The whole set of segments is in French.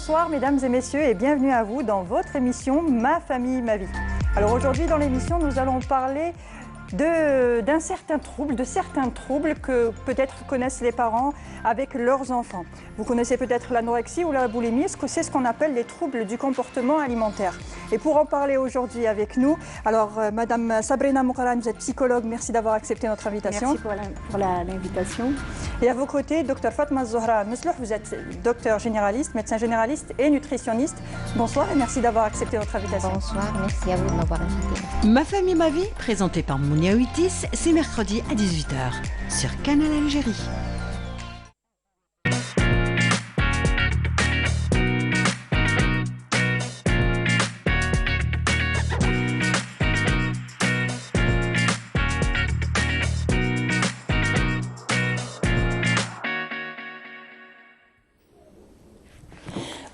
Bonsoir mesdames et messieurs et bienvenue à vous dans votre émission Ma famille, ma vie. Alors aujourd'hui dans l'émission nous allons parler de certains troubles que peut-être connaissent les parents avec leurs enfants. Vous connaissez peut-être l'anorexie ou la boulimie, c'est ce qu'on appelle les troubles du comportement alimentaire. Et pour en parler aujourd'hui avec nous, alors Madame Sabrina Moukaran, vous êtes psychologue, merci d'avoir accepté notre invitation. Merci pour l'invitation. Et à vos côtés, Dr Fatma Zohra Meslouh, vous êtes docteur généraliste, médecin généraliste et nutritionniste. Bonsoir et merci d'avoir accepté notre invitation. Bonsoir, merci à vous de m'avoir invité. Ma famille, ma vie, présentée par Mounia Huitis, c'est mercredi à 18h sur Canal Algérie.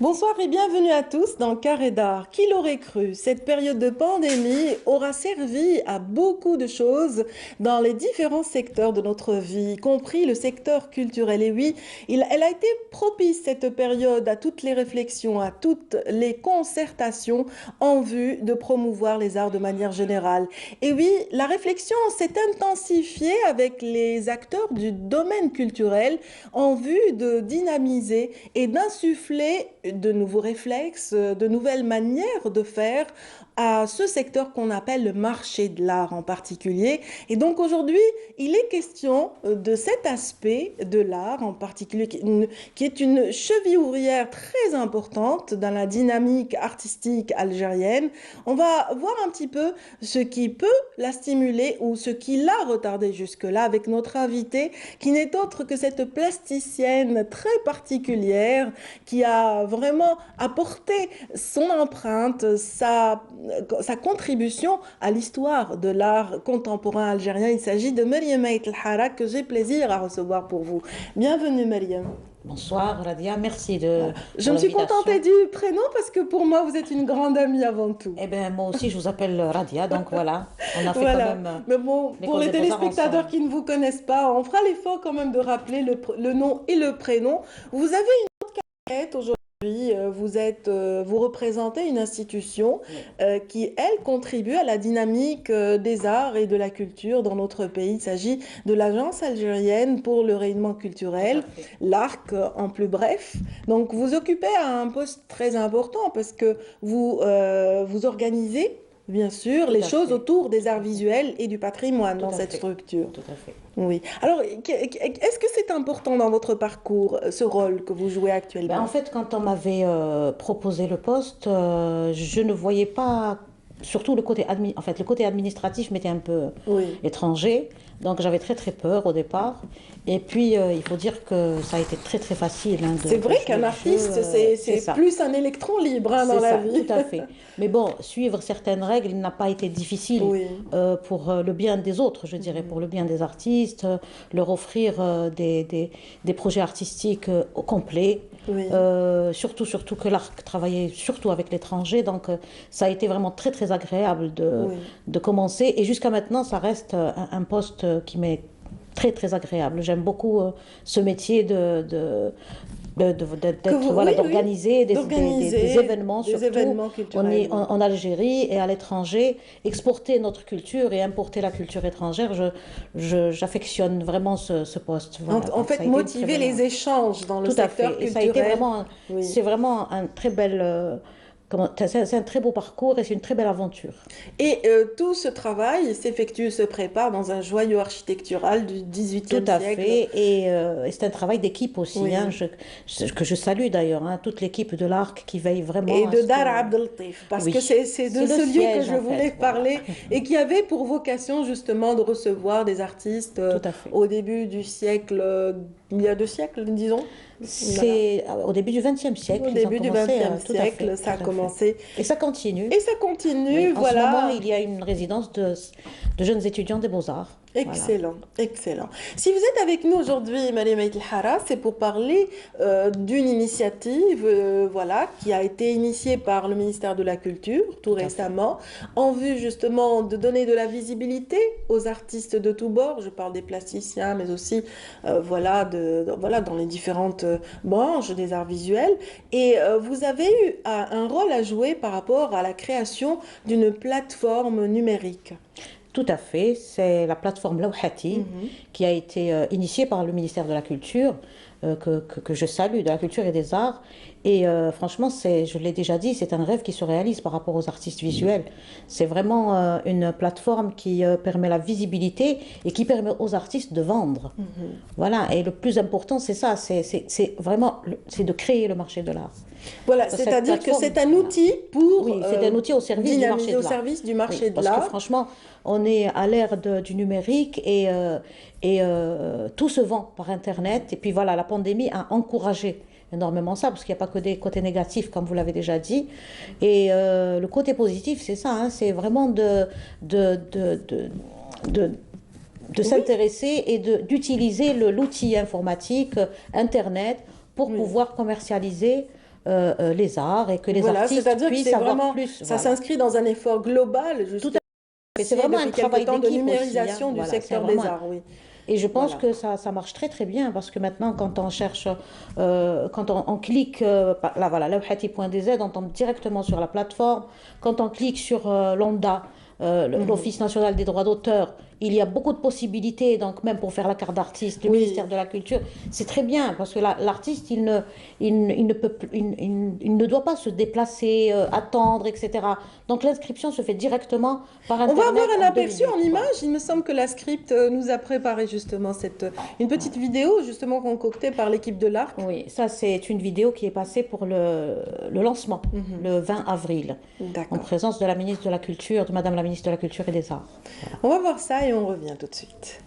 Bonsoir et bienvenue à tous dans Carré d'Art. Qui l'aurait cru? Cette période de pandémie aura servi à beaucoup de choses dans les différents secteurs de notre vie, y compris le secteur culturel. Et oui, elle a été propice cette période à toutes les réflexions, à toutes les concertations en vue de promouvoir les arts de manière générale. Et oui, la réflexion s'est intensifiée avec les acteurs du domaine culturel en vue de dynamiser et d'insuffler de nouveaux réflexes, de nouvelles manières de faire à ce secteur qu'on appelle le marché de l'art en particulier. Et donc aujourd'hui, il est question de cet aspect de l'art en particulier qui est une cheville ouvrière très importante dans la dynamique artistique algérienne. On va voir un petit peu ce qui peut la stimuler ou ce qui l'a retardée jusque-là avec notre invitée qui n'est autre que cette plasticienne très particulière qui a vraiment apporté son empreinte, sa contribution à l'histoire de l'art contemporain algérien. Il s'agit de Mariam Ait El Harak que j'ai plaisir à recevoir pour vous. Bienvenue Mariam. Bonsoir Radia, merci de Je me suis contentée du prénom parce que pour moi vous êtes une grande amie avant tout. Eh bien moi aussi je vous appelle Radia, donc voilà, on a fait voilà. quand même... Mais bon, pour les téléspectateurs qui ne vous connaissent pas, on fera l'effort quand même de rappeler le nom et le prénom. Vous avez une autre casquette aujourd'hui. Vous représentez une institution qui, elle, contribue à la dynamique des arts et de la culture dans notre pays. Il s'agit de l'Agence algérienne pour le rayonnement culturel, l'ARC en plus bref. Donc, vous occupez un poste très important parce que vous organisez, bien sûr, les choses autour des arts visuels et du patrimoine dans cette structure. Tout à fait. Oui. Alors, est-ce que c'est important dans votre parcours, ce rôle que vous jouez actuellement? En fait, quand on m'avait proposé le poste, je ne voyais pas, surtout le côté administratif m'était un peu étranger. Donc j'avais très très peur au départ. Et puis il faut dire que ça a été très très facile. C'est vrai qu'un artiste, c'est plus un électron libre dans la vie. Tout à fait. Mais bon, suivre certaines règles n'a pas été difficile pour le bien des autres, je dirais, pour le bien des artistes, leur offrir des projets artistiques complets. Surtout que l'ARC travaillait surtout avec l'étranger, donc ça a été vraiment très très agréable de commencer. Et jusqu'à maintenant, ça reste un poste qui m'est très très agréable. J'aime beaucoup ce métier d'organiser des événements, surtout en Algérie et à l'étranger, exporter notre culture et importer la culture étrangère. J'affectionne vraiment ce poste. Voilà. En fait, motiver les échanges dans le secteur culturel. Et ça a été vraiment, c'est vraiment un très bel... C'est un très beau parcours et c'est une très belle aventure. Et tout ce travail se prépare dans un joyau architectural du XVIIIe siècle. Tout à fait, et c'est un travail d'équipe aussi, que je salue d'ailleurs, toute l'équipe de l'ARC qui veille vraiment... Et de Dar Abdeltif, parce que c'est de ce lieu que je voulais parler, et qui avait pour vocation justement de recevoir des artistes au début du siècle, il y a 2 siècles, disons. C'est au début du XXe siècle. Au début du XXe siècle, ça a commencé. Et ça continue. Et ça continue, En ce moment, il y a une résidence de jeunes étudiants des Beaux-Arts. Excellent, excellent. Si vous êtes avec nous aujourd'hui, Mariam El Hara, c'est pour parler d'une initiative voilà, qui a été initiée par le ministère de la Culture tout récemment, en vue justement de donner de la visibilité aux artistes de tous bords. Je parle des plasticiens, mais aussi voilà, dans les différentes branches des arts visuels. Et vous avez eu un rôle à jouer par rapport à la création d'une plateforme numérique. Tout à fait, c'est la plateforme Lawhati qui a été initiée par le ministère de la Culture, que je salue, de la Culture et des Arts. Et franchement, je l'ai déjà dit, c'est un rêve qui se réalise par rapport aux artistes visuels. C'est vraiment une plateforme qui permet la visibilité et qui permet aux artistes de vendre. Voilà, et le plus important, c'est ça, c'est vraiment de créer le marché de l'art. Voilà, c'est-à-dire que c'est un outil pour oui, c'est un outil au service du marché de l'art. Au service du marché de parce l'art. Que franchement, on est à l'ère du numérique et tout se vend par Internet. Et puis voilà, la pandémie a encouragé énormément ça, parce qu'il n'y a pas que des côtés négatifs, comme vous l'avez déjà dit. Et le côté positif, c'est ça, hein, c'est vraiment de s'intéresser et d'utiliser l'outil informatique, Internet, pour pouvoir commercialiser les arts et que les artistes puissent avoir plus. Ça s'inscrit dans un effort global, justement. C'est vraiment un travail de numérisation du secteur des arts, oui. Et je pense que ça marche très très bien, parce que maintenant quand on cherche, quand on clique, là voilà, lawhati.dz, on tombe directement sur la plateforme. Quand on clique sur l'ONDA, l'Office national des droits d'auteur, il y a beaucoup de possibilités, donc même pour faire la carte d'artiste, le ministère de la Culture, c'est très bien, parce que l'artiste, il ne doit pas se déplacer, attendre, etc. Donc l'inscription se fait directement par Internet. On va avoir un aperçu en image. Il me semble que la script nous a préparé justement une petite vidéo justement concoctée par l'équipe de l'ARC. Oui, ça c'est une vidéo qui est passée pour le lancement, le 20 avril, en présence de la ministre de la Culture, de Madame la ministre de la Culture et des Arts. Voilà. On va voir ça et on revient tout de suite.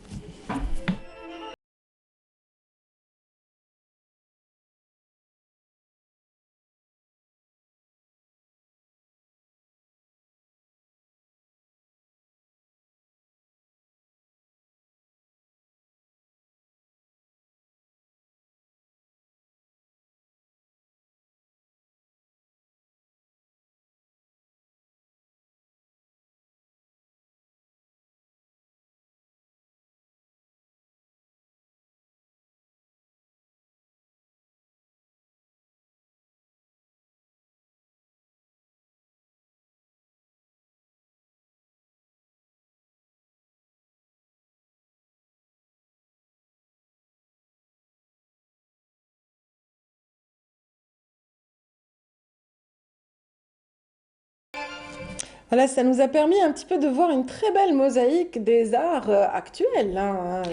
Voilà, ça nous a permis un petit peu de voir une très belle mosaïque des arts actuels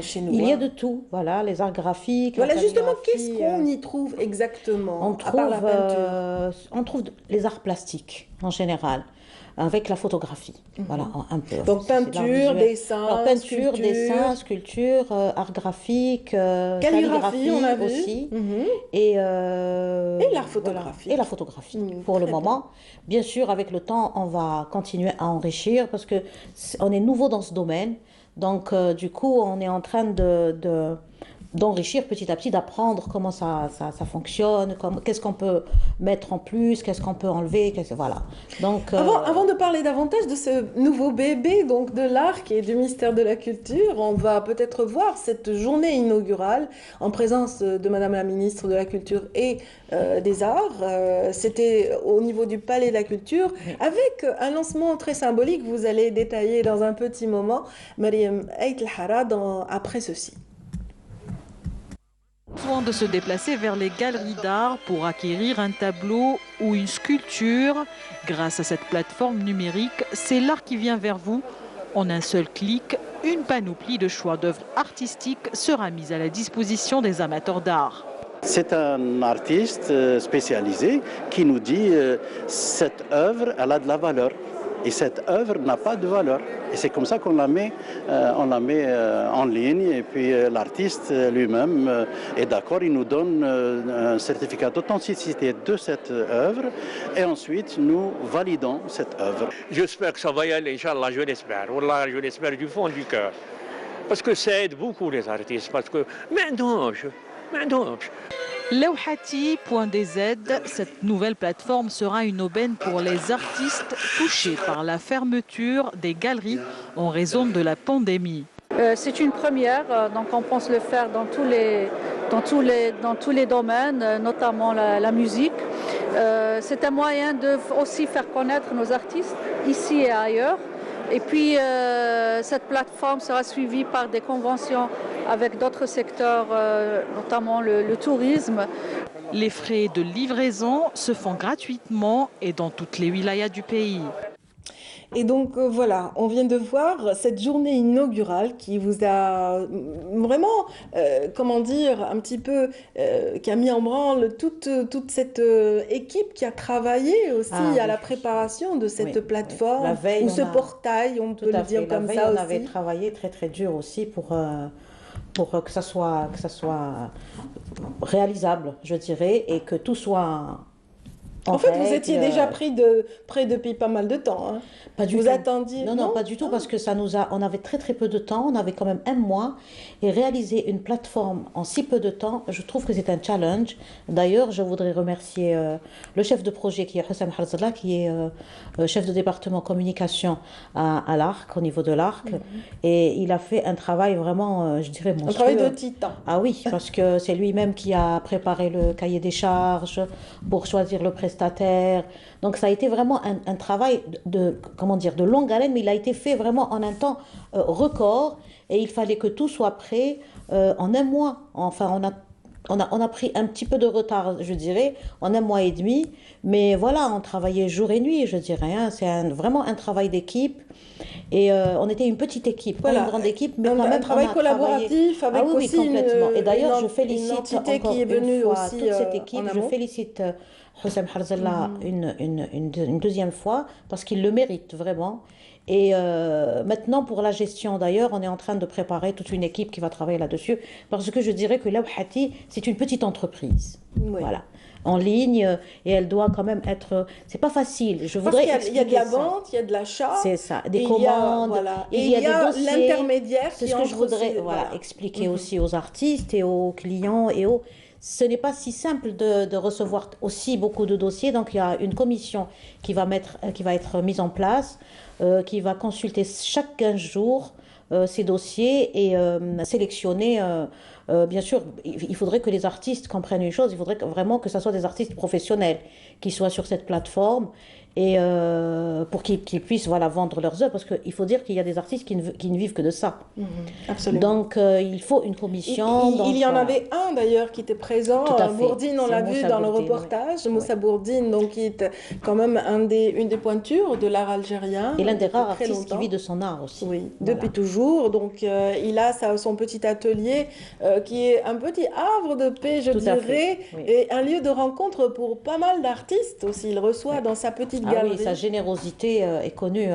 chez nous. Il y a de tout, voilà, les arts graphiques. Voilà, justement, qu'est-ce qu'on y trouve exactement à part la peinture? On trouve les arts plastiques en général, avec la photographie, voilà, un peu. Donc peinture, dessin, sculpture, art graphique, calligraphie, on a vu aussi, et l'art photographie. Voilà, et la photographie, pour le moment. Bien sûr, avec le temps, on va continuer à enrichir, parce que on est nouveau dans ce domaine, donc du coup, on est en train d'enrichir petit à petit, d'apprendre comment ça fonctionne, qu'est-ce qu'on peut mettre en plus, qu'est-ce qu'on peut enlever, voilà. Donc, avant de parler davantage de ce nouveau bébé donc de l'ARC et du ministère de la Culture, on va peut-être voir cette journée inaugurale en présence de Madame la ministre de la Culture et des Arts. C'était au niveau du Palais de la Culture, avec un lancement très symbolique, vous allez détailler dans un petit moment, Mariam El Hara, après ceci. Besoin de se déplacer vers les galeries d'art pour acquérir un tableau ou une sculpture. Grâce à cette plateforme numérique, c'est l'art qui vient vers vous. En un seul clic, une panoplie de choix d'œuvres artistiques sera mise à la disposition des amateurs d'art. C'est un artiste spécialisé qui nous dit cette œuvre, elle a de la valeur. Et cette œuvre n'a pas de valeur. Et c'est comme ça qu'on la met en ligne. Et puis l'artiste lui-même est d'accord, il nous donne un certificat d'authenticité de cette œuvre. Et ensuite, nous validons cette œuvre. J'espère que ça va y aller, Inch'Allah, je l'espère. Wallah, je l'espère du fond du cœur. parce que ça aide beaucoup les artistes, parce que maintenant, Lawhati.dz, cette nouvelle plateforme sera une aubaine pour les artistes touchés par la fermeture des galeries en raison de la pandémie. C'est une première, donc on pense le faire dans tous les domaines, notamment la musique. C'est un moyen de aussi faire connaître nos artistes ici et ailleurs. Et puis cette plateforme sera suivie par des conventions avec d'autres secteurs, notamment le tourisme. Les frais de livraison se font gratuitement et dans toutes les wilayas du pays. Et donc voilà, on vient de voir cette journée inaugurale qui vous a vraiment, comment dire, un petit peu, qui a mis en branle toute cette équipe qui a travaillé aussi à la préparation de cette plateforme, la veille, ou ce portail, on peut le dire comme ça aussi. On avait travaillé très très dur aussi pour que ça soit réalisable, je dirais, et que tout soit... En fait, vous étiez déjà prêt depuis pas mal de temps. Hein. Pas du vous tout. attendiez... Non, pas du tout, parce que on avait très très peu de temps, on avait quand même un mois, et réaliser une plateforme en si peu de temps, je trouve que c'est un challenge. D'ailleurs, je voudrais remercier le chef de projet qui est Hussam Harzala, qui est chef de département communication à l'ARC, au niveau de l'ARC, et il a fait un travail vraiment, je dirais, monstrueux. Un travail de titan. Ah oui, parce que c'est lui-même qui a préparé le cahier des charges pour choisir le prestataire. Donc ça a été vraiment un travail de longue haleine, mais il a été fait vraiment en un temps record, et il fallait que tout soit prêt en un mois. Enfin, on a pris un petit peu de retard, je dirais, en un mois et demi, mais voilà, on travaillait jour et nuit, je dirais. Hein. C'est vraiment un travail d'équipe. Et on était une petite équipe, pas une grande équipe, mais quand même un travail collaboratif avec aussi complètement. Et d'ailleurs, je félicite une entité encore qui est venue une fois aussi toute cette équipe. Je félicite Hussam Harzala une deuxième fois parce qu'il le mérite vraiment. Et maintenant, pour la gestion d'ailleurs, on est en train de préparer toute une équipe qui va travailler là-dessus, parce que je dirais que Lawhati, c'est une petite entreprise. Oui. Voilà. En ligne, et elle doit quand même être... C'est pas facile. Je voudrais parce qu'il y a de la vente, il y a de l'achat. C'est ça, des commandes, il y a des dossiers. L'intermédiaire. C'est ce que je voudrais expliquer aussi aux artistes et aux clients et aux... Ce n'est pas si simple de recevoir aussi beaucoup de dossiers. Donc il y a une commission qui va être mise en place, qui va consulter chaque 15 jours ces dossiers et sélectionner. Bien sûr, il faudrait que les artistes comprennent une chose, il faudrait vraiment que ce soit des artistes professionnels qui soient sur cette plateforme, et pour qu'ils puissent vendre leurs œuvres, parce qu'il faut dire qu'il y a des artistes qui ne vivent que de ça. Absolument. Donc il faut une commission. Il y en avait un d'ailleurs qui était présent, Bourdine, on l'a vu dans le reportage, Moussa Bourdine, donc qui est quand même une des pointures de l'art algérien. Et l'un des rares artistes qui vit de son art aussi. Oui, depuis toujours. Donc il a son petit atelier qui est un petit havre de paix, je dirais, et un lieu de rencontre pour pas mal d'artistes aussi. Il reçoit dans sa petite galerie. Oui, sa générosité est connue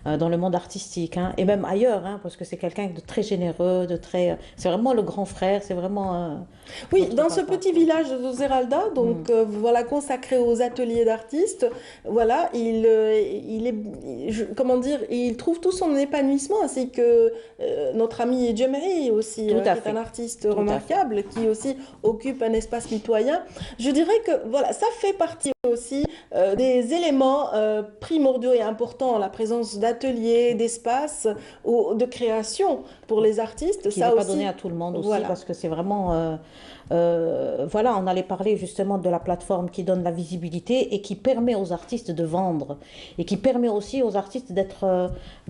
dans le monde artistique, hein, et même ailleurs, hein, parce que c'est quelqu'un de très généreux, c'est vraiment le grand frère, c'est vraiment... oui, dans ce petit village de Zeralda, donc consacré aux ateliers d'artistes, il trouve tout son épanouissement, ainsi que notre ami Djemri aussi, qui est un artiste remarquable, qui aussi occupe un espace mitoyen. Je dirais que ça fait partie aussi des éléments primordiaux et importants, la présence d'ateliers, d'espaces de création pour les artistes. Qui n'est pas donné à tout le monde aussi, parce que c'est vraiment... on allait parler justement de la plateforme qui donne la visibilité et qui permet aux artistes de vendre, et qui permet aussi aux artistes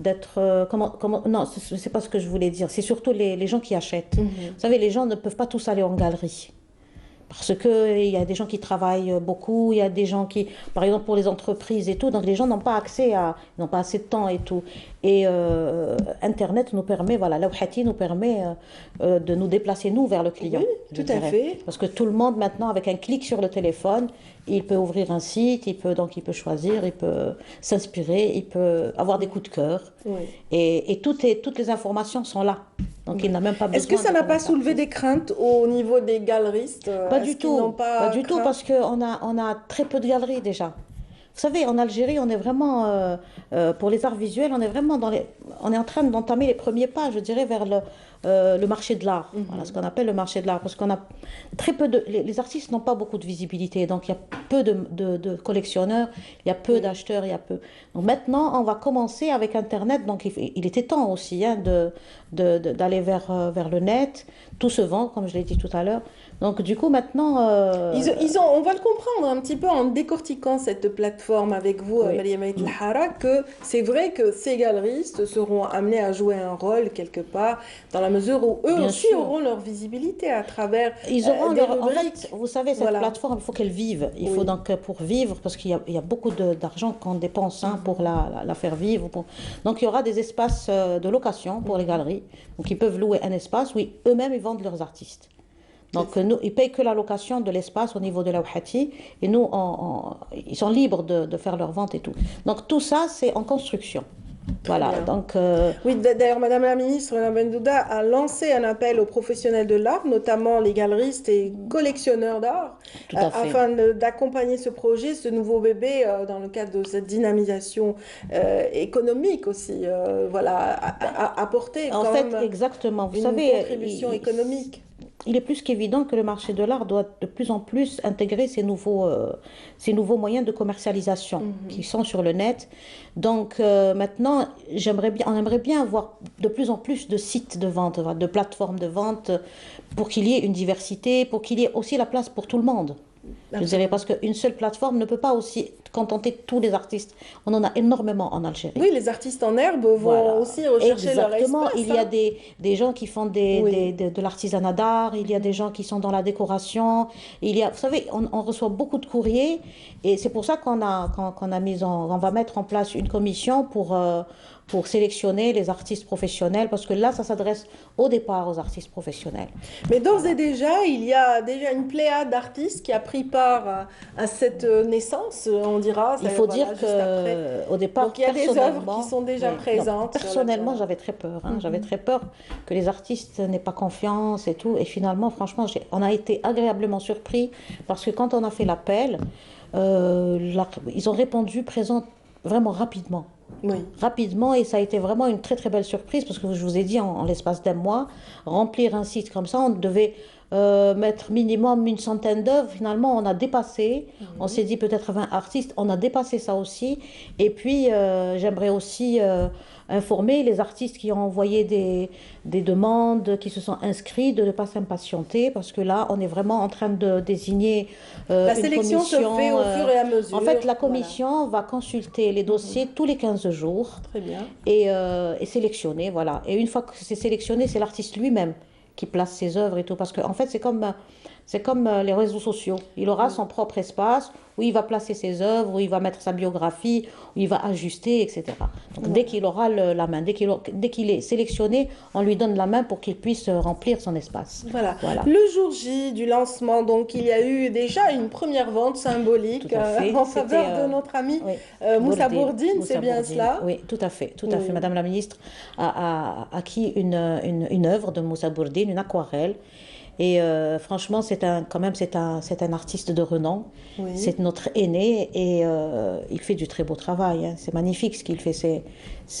non, c'est pas ce que je voulais dire, c'est surtout les gens qui achètent. Vous savez, les gens ne peuvent pas tous aller en galerie. Parce qu'il y a des gens qui travaillent beaucoup, il y a des gens qui, par exemple pour les entreprises et tout, donc les gens n'ont pas accès n'ont pas assez de temps et tout. Et Internet nous permet, Lawhati nous permet de nous déplacer, nous, vers le client. Oui, tout à fait. Parce que tout le monde, maintenant, avec un clic sur le téléphone, il peut ouvrir un site, il peut choisir, il peut s'inspirer, il peut avoir des coups de cœur. Oui. Et toutes les informations sont là. Donc il n'a même pas besoin. Est-ce que ça n'a pas soulevé des craintes au niveau des galeristes? Pas du tout, parce qu'on a très peu de galeries déjà. Vous savez, en Algérie, on est vraiment, pour les arts visuels, on est vraiment on est en train d'entamer les premiers pas, je dirais, vers le marché de l'art. Voilà ce qu'on appelle le marché de l'art. Parce qu'on a très peu les artistes n'ont pas beaucoup de visibilité. Donc, il y a peu de collectionneurs, il y a peu d'acheteurs, il y a peu. Donc, maintenant, on va commencer avec Internet. Donc, il était temps aussi hein, d'aller vers le net. Tout se vend, comme je l'ai dit tout à l'heure. Donc, du coup, maintenant... on va le comprendre un petit peu en décortiquant cette plateforme avec vous, Mariam Aïd Lahara, que c'est vrai que ces galeristes seront amenés à jouer un rôle quelque part, dans la mesure où eux aussi auront leur visibilité à travers ils auront des rubriques. En fait, vous savez, cette plateforme, il faut qu'elle vive. Il faut donc, pour vivre, parce qu'il y a beaucoup d'argent qu'on dépense hein, pour la faire vivre. Donc, il y aura des espaces de location pour les galeries. Donc, ils peuvent louer un espace où eux-mêmes, ils vendent leurs artistes. Donc, nous, ils payent que la location de l'espace au niveau de la Ouhati. Et nous, ils sont libres de faire leur vente et tout. Donc, tout ça, c'est en construction. Voilà, donc... Oui, d'ailleurs, Madame la Ministre, Mme Bendouda, a lancé un appel aux professionnels de l'art, notamment les galeristes et collectionneurs d'art, afin d'accompagner ce projet, ce nouveau bébé, dans le cadre de cette dynamisation économique aussi, voilà, apporter en fait, exactement. Vous savez, contribution économique. Il est plus qu'évident que le marché de l'art doit de plus en plus intégrer ces nouveaux moyens de commercialisation qui sont sur le net. Donc maintenant, on aimerait bien avoir de plus en plus de sites de vente, de plateformes de vente, pour qu'il y ait une diversité, pour qu'il y ait aussi la place pour tout le monde. Je dirais, parce qu'une seule plateforme ne peut pas aussi contenter tous les artistes. On en a énormément en Algérie. Oui, les artistes en herbe vont aussi rechercher leur espace. Exactement. Il y a des gens qui font de l'artisanat d'art, il y a des gens qui sont dans la décoration. Vous savez, on reçoit beaucoup de courriers et c'est pour ça qu'on va mettre en place une commission pour sélectionner les artistes professionnels, parce que là, ça s'adresse au départ aux artistes professionnels. Mais d'ores et déjà, il y a déjà une pléiade d'artistes qui a pris part à cette naissance, on dira. Il faut dire qu'au départ, donc, il y a des œuvres qui sont déjà présentes. Personnellement, j'avais très peur. J'avais très peur que les artistes n'aient pas confiance et tout. Et finalement, franchement, on a été agréablement surpris, parce que quand on a fait l'appel, ils ont répondu présent vraiment rapidement. Rapidement, et ça a été vraiment une très très belle surprise, parce que je vous ai dit, en l'espace d'un mois, remplir un site comme ça, on devait mettre minimum une centaine d'œuvres. Finalement, on a dépassé, on s'est dit peut-être 20 artistes, on a dépassé ça aussi. Et puis, j'aimerais aussi informer les artistes qui ont envoyé des demandes, qui se sont inscrits, de ne pas s'impatienter, parce que là, on est vraiment en train de désigner la sélection se fait au fur et à mesure. En fait, la commission va consulter les dossiers tous les 15 jours. Très bien. Et sélectionner, voilà. Et une fois que c'est sélectionné, c'est l'artiste lui-même qui place ses œuvres et tout, parce qu'en fait, c'est comme les réseaux sociaux. Il aura son propre espace où il va placer ses œuvres, où il va mettre sa biographie, où il va ajuster, etc. Donc, dès qu'il aura la main, dès qu'il est sélectionné, on lui donne la main pour qu'il puisse remplir son espace. Voilà. Le jour J du lancement, donc, il y a eu déjà une première vente symbolique en faveur de notre ami Moussa Bourdine, c'est bien cela? Oui, tout à fait. Madame la Ministre a acquis une œuvre de Moussa Bourdine, une aquarelle. Et franchement, c'est un artiste de renom. Oui. C'est notre aîné et il fait du très beau travail. Hein. C'est magnifique ce qu'il fait.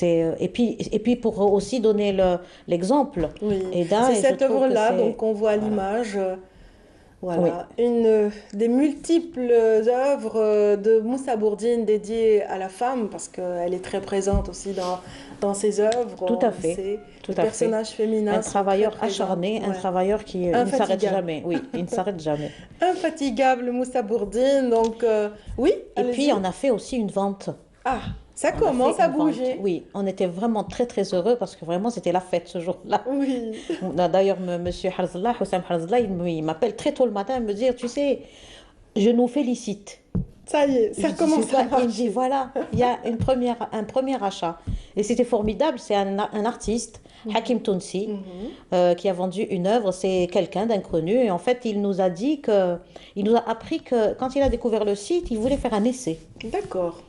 Et puis pour aussi donner l'exemple. Oui. C'est cette œuvre-là qu'on voit à l'image. Voilà, une des multiples œuvres de Moussa Bourdine dédiées à la femme, parce qu'elle est très présente aussi dans ses œuvres. Tout à fait. Le personnage féminin. Un travailleur acharné, un travailleur qui ne s'arrête jamais. Oui, il ne s'arrête jamais. Infatigable, Moussa Bourdine. Donc, oui. Et puis, on a fait aussi une vente. Ah, ça commence à bouger. Oui, on était vraiment très très heureux, parce que vraiment c'était la fête ce jour-là. Oui. D'ailleurs, monsieur Harzallah, Houssam Harzallah, il m'appelle très tôt le matin, il me dit, tu sais, je nous félicite. Ça y est, ça commence à marcher. Il me dit, voilà, il y a un premier achat. Et c'était formidable, c'est un artiste, Hakim Tounsi, qui a vendu une œuvre. C'est quelqu'un d'inconnu. Et en fait, il nous a appris que quand il a découvert le site, il voulait faire un essai. D'accord.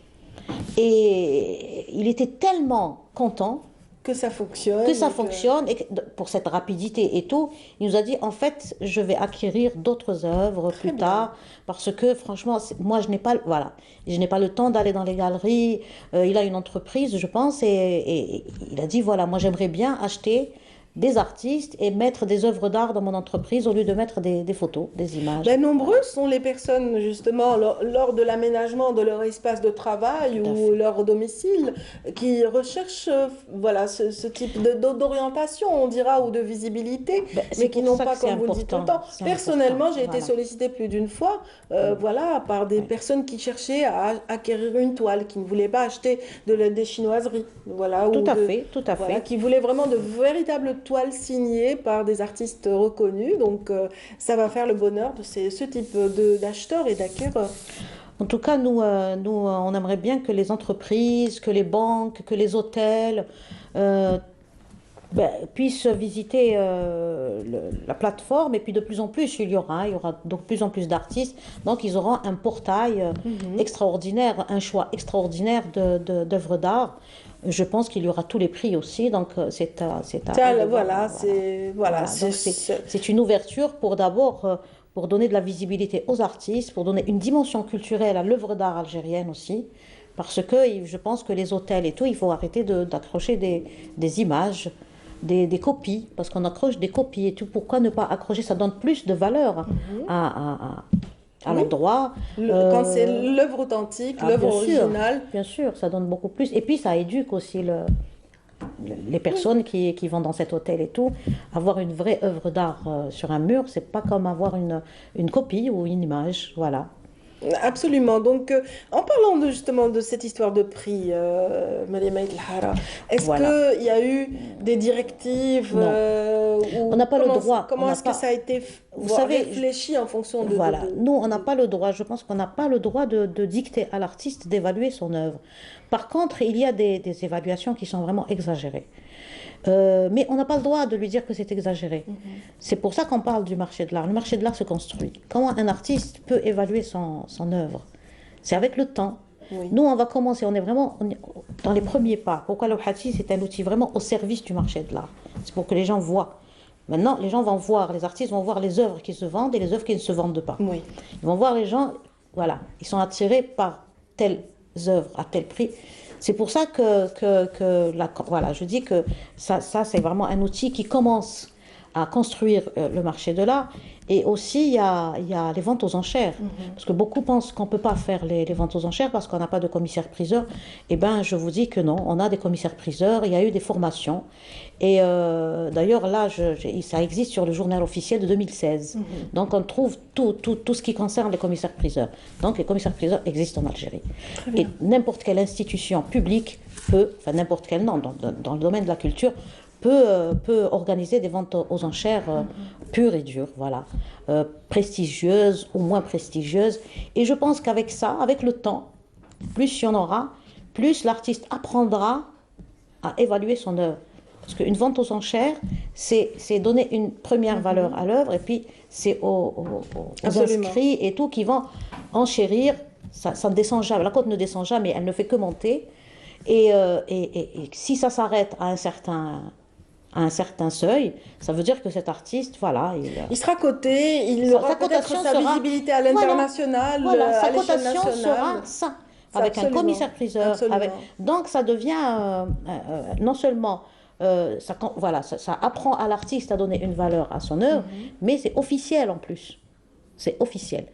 Et il était tellement content que ça fonctionne. Que ça fonctionne, et pour cette rapidité et tout, il nous a dit, en fait, je vais acquérir d'autres œuvres plus tard, parce que franchement, moi, je n'ai pas, voilà, je n'ai pas le temps d'aller dans les galeries. Il a une entreprise, je pense, et il a dit, voilà, moi, j'aimerais bien acheter des artistes et mettre des œuvres d'art dans mon entreprise au lieu de mettre des photos, des images. Ben, nombreuses sont les personnes, justement, lors de l'aménagement de leur espace de travail ou leur domicile, qui recherchent voilà, ce type d'orientation, on dira, ou de visibilité, mais qui n'ont pas, comme vous le dites, le temps. Personnellement, j'ai été sollicitée plus d'une fois voilà, par des personnes qui cherchaient à acquérir une toile, qui ne voulaient pas acheter des chinoiseries. Voilà, tout à fait. Qui voulaient vraiment de véritables toiles signées par des artistes reconnus. Donc, ça va faire le bonheur de ce type d'acheteurs et d'acquéreurs. En tout cas, nous, on aimerait bien que les entreprises, que les banques, que les hôtels puissent visiter la plateforme. Et puis, de plus en plus, il y aura de plus en plus d'artistes. Donc, ils auront un portail extraordinaire, un choix extraordinaire d'œuvres d'art. Je pense qu'il y aura tous les prix aussi, donc c'est une ouverture pour d'abord pour donner de la visibilité aux artistes, pour donner une dimension culturelle à l'œuvre d'art algérienne aussi, parce que je pense que les hôtels et tout, il faut arrêter d'accrocher des images, des copies, parce qu'on accroche des copies et tout. Pourquoi ne pas accrocher? Ça donne plus de valeur à l'endroit. Quand c'est l'œuvre authentique, l'œuvre originale. Bien sûr, ça donne beaucoup plus. Et puis ça éduque aussi les personnes qui vont dans cet hôtel et tout. Avoir une vraie œuvre d'art sur un mur, c'est pas comme avoir une copie ou une image. Voilà. Absolument. Donc, en parlant justement de cette histoire de prix, Mariama El Hara, est-ce qu'il y a eu des directives on n'a pas le droit. Comment est-ce que ça a été réfléchi en fonction de... Voilà. Nous, on n'a pas le droit. Je pense qu'on n'a pas le droit de dicter à l'artiste d'évaluer son œuvre. Par contre, il y a des évaluations qui sont vraiment exagérées. Mais on n'a pas le droit de lui dire que c'est exagéré. C'est pour ça qu'on parle du marché de l'art. Le marché de l'art se construit. Comment un artiste peut évaluer son œuvre? C'est avec le temps. Oui. Nous, on va commencer, on est vraiment dans les premiers pas. Pourquoi le Hati, c'est un outil vraiment au service du marché de l'art. C'est pour que les gens voient. Maintenant, les gens vont voir, les artistes vont voir les œuvres qui se vendent et les œuvres qui ne se vendent pas. Oui. Ils vont voir les gens, voilà, ils sont attirés par telles œuvres à tel prix. C'est pour ça voilà, je dis que ça c'est vraiment un outil qui commence à construire le marché de l'art. Et aussi, il y a les ventes aux enchères. Parce que beaucoup pensent qu'on ne peut pas faire les ventes aux enchères parce qu'on n'a pas de commissaire-priseur. Eh bien, je vous dis que non, on a des commissaires-priseurs, il y a eu des formations. Et d'ailleurs, là, ça existe sur le journal officiel de 2016. Donc, on trouve tout ce qui concerne les commissaires-priseurs. Donc, les commissaires-priseurs existent en Algérie. Et n'importe quelle institution publique peut, enfin n'importe quelle, non, dans le domaine de la culture, peut organiser des ventes aux enchères pures et dures, voilà, prestigieuses ou moins prestigieuses. Et je pense qu'avec ça, avec le temps, plus il y en aura, plus l'artiste apprendra à évaluer son œuvre. Parce qu'une vente aux enchères, c'est donner une première valeur à l'œuvre, et puis c'est aux inscrits et tout qui vont enchérir. Ça ne descend jamais, la cote ne descend jamais, elle ne fait que monter. Et si ça s'arrête à un certain seuil, ça veut dire que cet artiste, voilà... Il sera coté, il aura peut-être sa visibilité à l'international, voilà, sa à l'échelle cotation nationale. sera ça, avec un commissaire-priseur. Donc ça devient non seulement... ça apprend à l'artiste à donner une valeur à son œuvre, mais c'est officiel en plus. C'est officiel.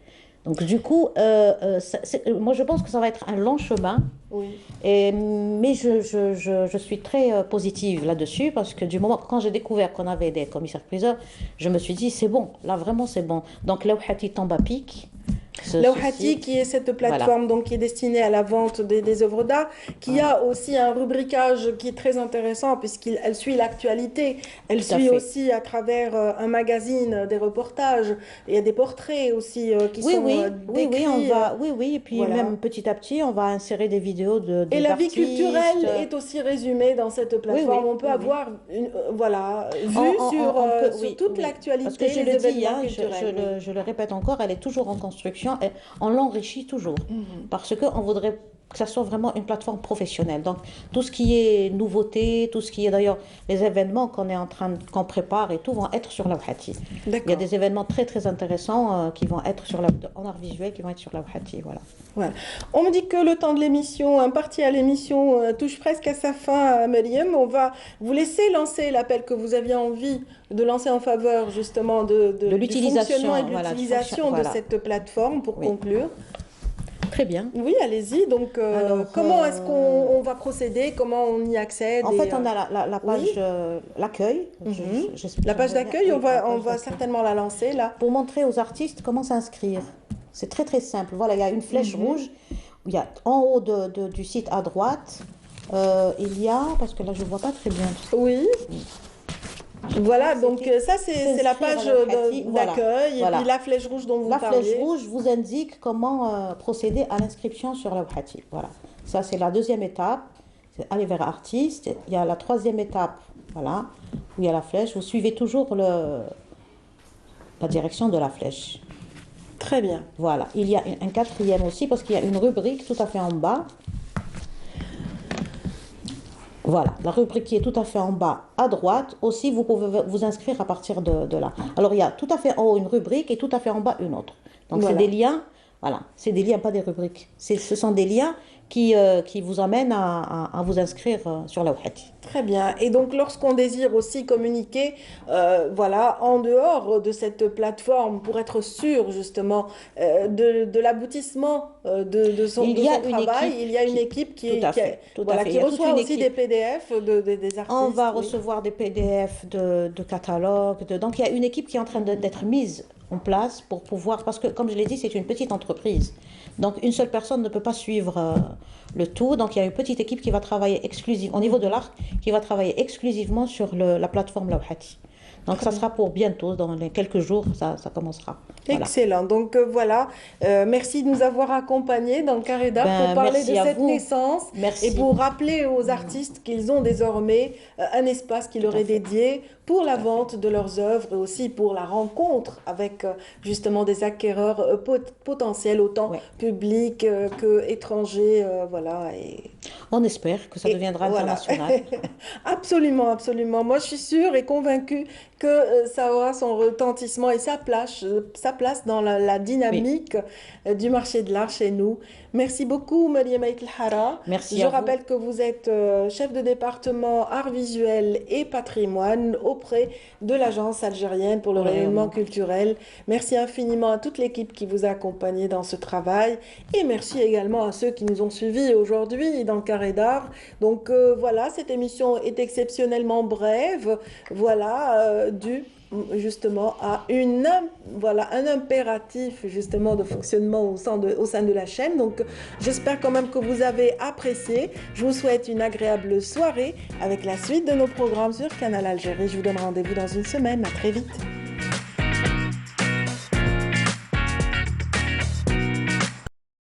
Donc du coup, moi je pense que ça va être un long chemin, mais je suis très positive là-dessus, parce que du moment, quand j'ai découvert qu'on avait des commissaires-priseurs, je me suis dit c'est bon, là vraiment c'est bon. Donc Lawhati tombe à pic. Lawhati, qui est cette plateforme donc, qui est destinée à la vente des œuvres d'art, qui a aussi un rubricage qui est très intéressant puisqu'elle suit l'actualité. Elle suit aussi à travers un magazine des reportages. Il y a des portraits aussi qui sont décrits. Oui, et puis même petit à petit, on va insérer des vidéos et la vie culturelle est aussi résumée dans cette plateforme. On peut avoir vue sur toute l'actualité. Parce que je le dis, je le répète encore, elle est toujours en construction. On l'enrichit toujours, parce qu'on voudrait que ça soit vraiment une plateforme professionnelle. Donc, tout ce qui est nouveauté, tout ce qui est d'ailleurs les événements qu'on prépare et tout vont être sur Lawhati. Il y a des événements très très intéressants qui vont être en art visuel, qui vont être sur Lawhati, voilà. Voilà. On me dit que le temps de l'émission, imparti à l'émission, touche presque à sa fin, Mariam. On va vous laisser lancer l'appel que vous aviez envie de lancer en faveur justement de l'utilisation et de l'utilisation de cette plateforme pour conclure. Très bien. Oui, allez-y. Donc, comment est-ce qu'on va procéder? Comment on y accède? En fait, on a la page l'accueil. La page d'accueil, on va certainement la lancer là. Pour montrer aux artistes comment s'inscrire. C'est très très simple. Voilà, il y a une flèche rouge. Il y a en haut du site à droite, il y a, parce que là je ne vois pas très bien. Oui. Voilà, donc ça c'est la page d'accueil, et puis la flèche rouge dont vous parlez. La flèche rouge vous indique comment procéder à l'inscription sur Lawhati. Voilà, ça c'est la deuxième étape, c'est aller vers artiste. Il y a la troisième étape, voilà, où il y a la flèche. Vous suivez toujours la direction de la flèche. Très bien. Voilà, il y a un quatrième aussi parce qu'il y a une rubrique tout à fait en bas. Voilà, la rubrique qui est tout à fait en bas à droite, aussi vous pouvez vous inscrire à partir de là. Alors il y a tout à fait en haut une rubrique et tout à fait en bas une autre. Donc c'est des liens, voilà, c'est des liens, pas des rubriques. Ce sont des liens qui vous amènent à vous inscrire sur Lawhati. Très bien. Et donc lorsqu'on désire aussi communiquer, voilà, en dehors de cette plateforme pour être sûr justement de l'aboutissement de son travail, il y a une équipe qui reçoit aussi des PDF des artistes. On va recevoir des PDF de catalogues. Donc il y a une équipe qui est en train d'être mise en place pour pouvoir, parce que comme je l'ai dit, c'est une petite entreprise. Donc une seule personne ne peut pas suivre le tout. Donc il y a une petite équipe qui va travailler exclusivement, au niveau de l'art, qui va travailler exclusivement sur la plateforme Lawhati. Donc ça sera pour bientôt, dans les quelques jours, ça commencera. Voilà. Excellent. Donc voilà, merci de nous avoir accompagnés dans le Carré d'Art pour parler de cette naissance et pour rappeler aux artistes qu'ils ont désormais un espace qui leur est dédié pour la vente de leurs œuvres et aussi pour la rencontre avec justement des acquéreurs potentiels, autant publics qu'étrangers. Voilà. Et on espère que ça deviendra international. Absolument, absolument. Moi, je suis sûre et convaincue que ça aura son retentissement et sa place dans la dynamique du marché de l'art chez nous. Merci beaucoup, Mariam Ait El-Hara. Merci. Je rappelle que vous êtes chef de département art visuel et patrimoine auprès de l'Agence algérienne pour le rayonnement culturel. Merci infiniment à toute l'équipe qui vous a accompagné dans ce travail et merci également à ceux qui nous ont suivis aujourd'hui dans le Carré d'Art. Donc voilà, cette émission est exceptionnellement brève, voilà, dû justement à un impératif justement de fonctionnement au sein de la chaîne. Donc j'espère quand même que vous avez apprécié. Je vous souhaite une agréable soirée avec la suite de nos programmes sur Canal Algérie. Je vous donne rendez-vous dans une semaine. À très vite.